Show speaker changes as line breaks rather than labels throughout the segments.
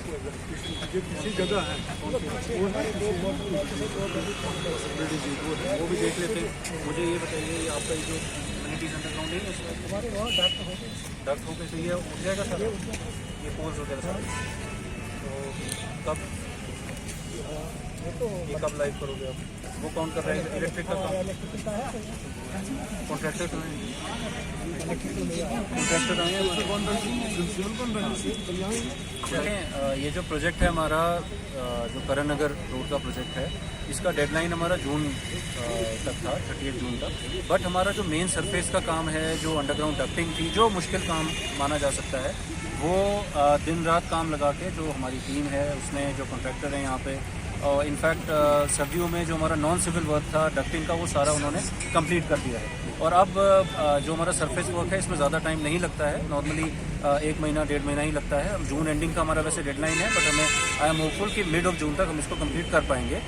ये किसी जगह है वो भी देख लेते। मुझे ये बताइए, ये आपका जो कम्युनिटीज अंडरग्राउंड है हमारे वहाँ डक्ट हो गए, तो ये उठ जाएगा सर, ये पोल्स वगैरह सारे, तो ये कब लाइव करोगे आप? वो कौन कर रहा है इलेक्ट्रिक का काम? कॉन्ट्रैक्टर देखें, ये जो प्रोजेक्ट है हमारा, जो करण नगर रोड का प्रोजेक्ट है, इसका डेडलाइन हमारा जून तक था, 30 जून तक। बट हमारा जो मेन सरफेस का काम है, जो अंडरग्राउंड डक्टिंग थी, जो मुश्किल काम माना जा सकता है, वो दिन रात काम लगा के जो हमारी टीम है उसने, जो कॉन्ट्रैक्टर है यहाँ पे, और इनफैक्ट सर्दियों में जो हमारा नॉन सिविल वर्क था डक्टिंग का, वो सारा उन्होंने कंप्लीट कर दिया है। और अब जो हमारा सरफेस वर्क है इसमें ज़्यादा टाइम नहीं लगता है, नॉर्मली 1 महीना 1.5 महीना ही लगता है। जून एंडिंग का हमारा वैसे डेडलाइन है, बट हमें आई एम होपफुल कि मिड ऑफ जून तक हम इसको कंप्लीट कर पाएंगे।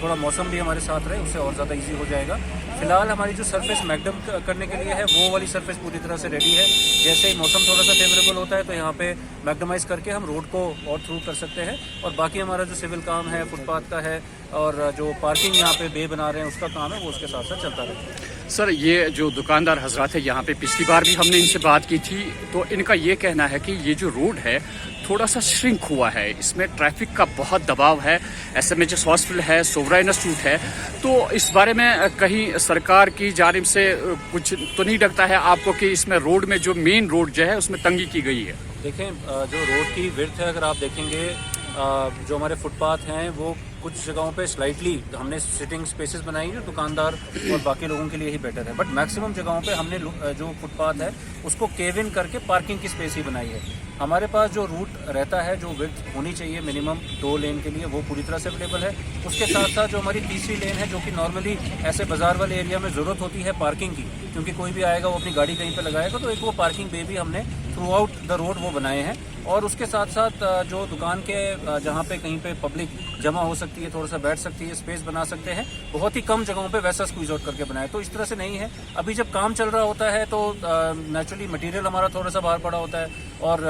थोड़ा मौसम भी हमारे साथ रहे, उससे और ज़्यादा इजी हो जाएगा। फिलहाल हमारी जो सरफेस मैकडम करने के लिए है, वो वाली सरफेस पूरी तरह से रेडी है। जैसे ही मौसम थोड़ा सा फेवरेबल होता है तो यहाँ पे मैकडमाइज करके हम रोड को और थ्रू कर सकते हैं। और बाकी हमारा जो सिविल काम है, फुटपाथ का है, और जो पार्किंग यहाँ पे बे बना रहे हैं उसका काम है, वो उसके साथ साथ चलता रहेगा।
सर, ये जो दुकानदार हजरात है यहाँ पे, पिछली बार भी हमने इनसे बात की थी, तो इनका ये कहना है कि ये जो रोड है थोड़ा सा श्रिंक हुआ है, इसमें ट्रैफिक का बहुत दबाव है, SMHS हॉस्पिटल है, सोवरा इंस्टीट्यूट है, तो इस बारे में कहीं सरकार की जानिब से कुछ तो नहीं लगता है आपको कि इसमें रोड में जो मेन रोड जो है उसमें तंगी की गई है?
देखें, जो रोड की विड्थ है, अगर आप देखेंगे, जो हमारे फुटपाथ हैं वो कुछ जगहों पे स्लाइटली हमने सिटिंग स्पेसेस बनाई है, दुकानदार और बाकी लोगों के लिए ही बेटर है। बट मैक्सिमम जगहों पे हमने जो फुटपाथ है उसको केव इन करके पार्किंग की स्पेस ही बनाई है। हमारे पास जो रूट रहता है, जो विड्थ होनी चाहिए मिनिमम 2 लेन के लिए, वो पूरी तरह से अवेलेबल है। उसके साथ साथ जो हमारी तीसरी लेन है, जो कि नॉर्मली ऐसे बाजार वाले एरिया में ज़रूरत होती है पार्किंग की, क्योंकि कोई भी आएगा वो अपनी गाड़ी कहीं पे लगाएगा, तो एक वो पार्किंग बे भी हमने थ्रू आउट द रोड वो बनाए हैं। और उसके साथ साथ जो दुकान के जहाँ पे कहीं पे पब्लिक जमा हो सकती है, थोड़ा सा बैठ सकती है, स्पेस बना सकते हैं, बहुत ही कम जगहों पे वैसा स्क्वीज आउट करके बनाया। तो इस तरह से नहीं है। अभी जब काम चल रहा होता है तो नेचुरली मटेरियल हमारा थोड़ा सा बाहर पड़ा होता है, और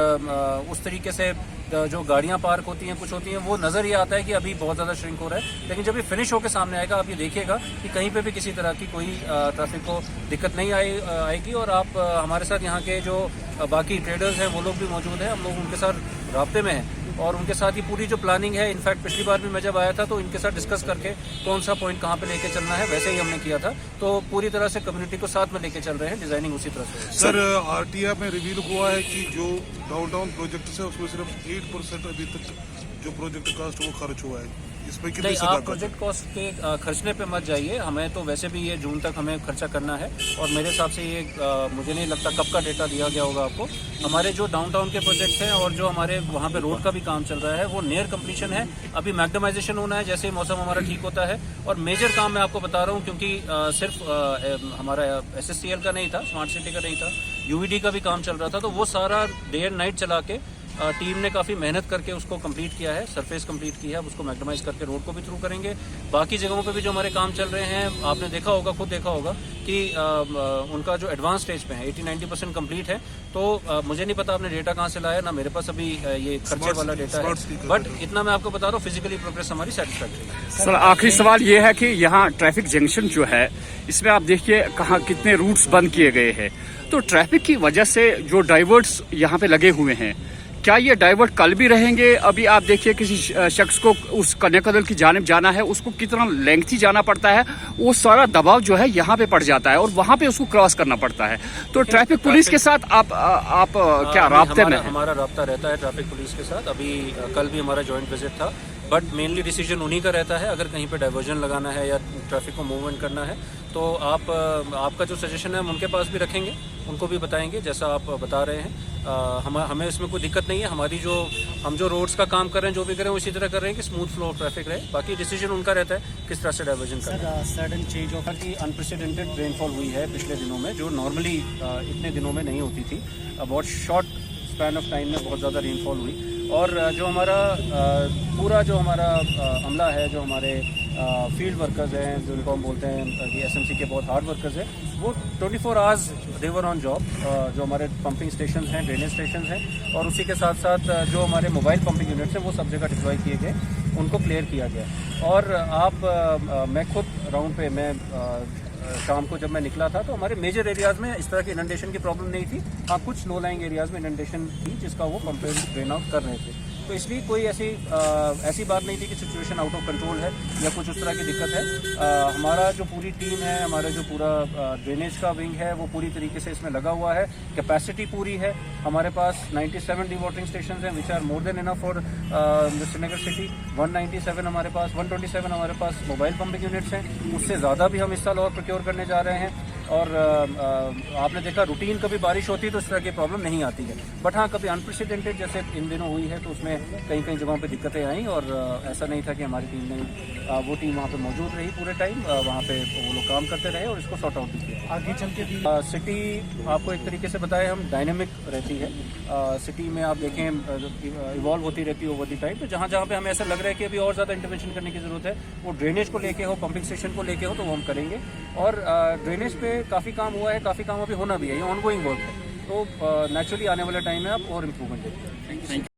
उस तरीके से जो गाड़ियां पार्क होती हैं, कुछ होती हैं, वो नज़र ये आता है कि अभी बहुत ज़्यादा श्रिंक हो रहा है। लेकिन जब ये फिनिश होकर सामने आएगा, आप ये देखिएगा कि कहीं पे भी किसी तरह की कोई ट्रैफिक को दिक्कत नहीं आएगी। और आप हमारे साथ यहाँ के जो बाकी ट्रेडर्स हैं वो लोग भी मौजूद हैं, हम लोग उनके साथ राब्ते में हैं, और उनके साथ ही पूरी जो प्लानिंग है, इनफैक्ट पिछली बार भी मैं जब आया था तो इनके साथ डिस्कस करके कौन सा पॉइंट कहाँ पे लेके चलना है, वैसे ही हमने किया था। तो पूरी तरह से कम्युनिटी को साथ में लेके चल रहे हैं, डिजाइनिंग उसी तरह से।
सर, RTI में रिवील हुआ है कि जो डाउनटाउन प्रोजेक्ट है उसमें सिर्फ 8% अभी तक जो प्रोजेक्ट कॉस्ट वो खर्च हुआ है, इसमें कितनी
नहीं, आप प्रोजेक्ट कॉस्ट के खर्चने पे मत जाइए। हमें तो वैसे भी ये जून तक हमें खर्चा करना है, और मेरे हिसाब से ये मुझे नहीं लगता कब का डेटा दिया गया होगा आपको। हमारे जो डाउनटाउन के प्रोजेक्ट हैं और जो हमारे वहाँ पे रोड का भी काम चल रहा है, वो नियर कंप्लीशन है। अभी मैग्डमाइजेशन होना है जैसे ही मौसम हमारा ठीक होता है। और मेजर काम मैं आपको बता रहा हूँ, क्योंकि सिर्फ हमारा SSCL का नहीं था, स्मार्ट सिटी का नहीं था, UVD का भी काम चल रहा था। तो वो सारा डे एंड नाइट चला के टीम ने काफ़ी मेहनत करके उसको कंप्लीट किया है, सरफेस कंप्लीट किया है। अब उसको मैग्डमाइज करके रोड को भी थ्रू करेंगे। बाकी जगहों पे भी जो हमारे काम चल रहे हैं, आपने देखा होगा, खुद देखा होगा कि उनका जो एडवांस स्टेज पे है 80-90% कंप्लीट है। तो मुझे नहीं पता आपने डेटा कहाँ से लाया, ना मेरे पास अभी ये खर्चे वाला डेटा है, बट इतना मैं आपको बता रहा हूँ, फिजिकली प्रोग्रेस हमारी सेटिस्फैक्टरी है।
सर, आखिरी सवाल ये है कि यहाँ ट्रैफिक जंक्शन जो है, इसमें आप देखिए कहाँ कितने रूट्स बंद किए गए हैं। तो ट्रैफिक की वजह से जो डाइवर्ट्स यहाँ पे लगे हुए हैं, क्या ये डाइवर्ट कल भी रहेंगे? अभी आप देखिए किसी शख्स को उस कन्याकदल की जानिब जाना है, उसको कितना लेंथी जाना पड़ता है, वो सारा दबाव जो है यहाँ पे पड़ जाता है और वहाँ पे उसको क्रॉस करना पड़ता है। तो ट्रैफिक पुलिस के साथ आप क्या राब्ते में?
हमारा राब्ता रहता है ट्रैफिक पुलिस के साथ। अभी कल भी हमारा जॉइंट विजिट था, बट मेनली डिसीजन उन्हीं का रहता है। अगर कहीं पे डाइवर्जन लगाना है या ट्रैफिक को मूवमेंट करना है, तो आपका जो सजेशन है हम उनके पास भी रखेंगे, उनको भी बताएंगे जैसा आप बता रहे हैं। हमें इसमें कोई दिक्कत नहीं है। हमारी हम जो रोड्स का काम कर रहे हैं, जो भी कर रहे हैं उसी तरह कर रहे हैं कि स्मूथ फ्लो ऑफ ट्रैफिक रहे। बाकी डिसीजन उनका रहता है किस तरह से डाइवर्जन करना है। सडन चेंज ऑफ की अनप्रेसिडेंटेड रेनफॉल हुई है पिछले दिनों में, जो नॉर्मली इतने दिनों में नहीं होती थी। बहुत शॉर्ट स्पैन ऑफ टाइम में बहुत ज़्यादा रेनफॉल हुई। और जो हमारा पूरा जो हमारा अमला है, जो हमारे फील्ड वर्कर्स हैं, जिनको हम बोलते हैं कि एसएमसी के बहुत हार्ड वर्कर्स हैं, वो 24 आवर्स देवर ऑन जॉब। जो हमारे पंपिंग स्टेशन हैं, ड्रेनेज स्टेशन हैं, और उसी के साथ साथ जो हमारे मोबाइल पंपिंग यूनिट्स हैं वो सब जगह डिप्लॉय किए गए, उनको क्लियर किया गया। और मैं खुद राउंड पे शाम को जब मैं निकला था तो हमारे मेजर एरियाज में इस तरह की इनंडेशन की प्रॉब्लम नहीं थी। हाँ, कुछ लो लाइंग एरियाज में इनंडेशन थी जिसका वो पंप ड्रेन आउट कर रहे थे। तो इसलिए कोई ऐसी बात नहीं थी कि सिचुएशन आउट ऑफ कंट्रोल है या कुछ उस तरह की दिक्कत है। हमारा जो पूरी टीम है, हमारा जो पूरा ड्रेनेज का विंग है, वो पूरी तरीके से इसमें लगा हुआ है। कैपेसिटी पूरी है। हमारे पास 97 डिवॉटरिंग स्टेशन हैं which are more than enough for Srinagar city. 197 हमारे पास, 127 हमारे पास मोबाइल पंपिंग यूनिट्स हैं। उससे ज़्यादा भी हम इस साल और प्रोक्योर करने जा रहे हैं। और आपने देखा रूटीन कभी बारिश होती है तो इस तरह की प्रॉब्लम नहीं आती है, बट हाँ कभी अनप्रेसिडेंटेड जैसे इन दिनों हुई है तो उसमें कई जगहों पे दिक्कतें आई। और ऐसा नहीं था कि हमारी टीम ने वो टीम वहाँ पे मौजूद रही पूरे टाइम, वहाँ पे वो लोग काम करते रहे और इसको सॉर्ट आउट भी किया। आगे चल के भी सिटी आपको एक तरीके से बताएं हम डायनेमिक रहती है। सिटी में आप देखें इवॉल्व होती रहती है ओवर द टाइम। तो जहाँ जहाँ पे हमें ऐसा लग रहा है कि अभी और ज़्यादा इंटरवेंशन करने की ज़रूरत है, वो ड्रेनेज को लेके हो, पंपिंग स्टेशन को लेके हो, तो वो हम करेंगे। और ड्रेनेज पे काफ़ी काम हुआ है, काफ़ी काम अभी होना भी है, ये ऑनगोइंग वर्क है। तो नेचुरली आने वाले टाइम में आप और इम्प्रूवमेंट देखेंगे।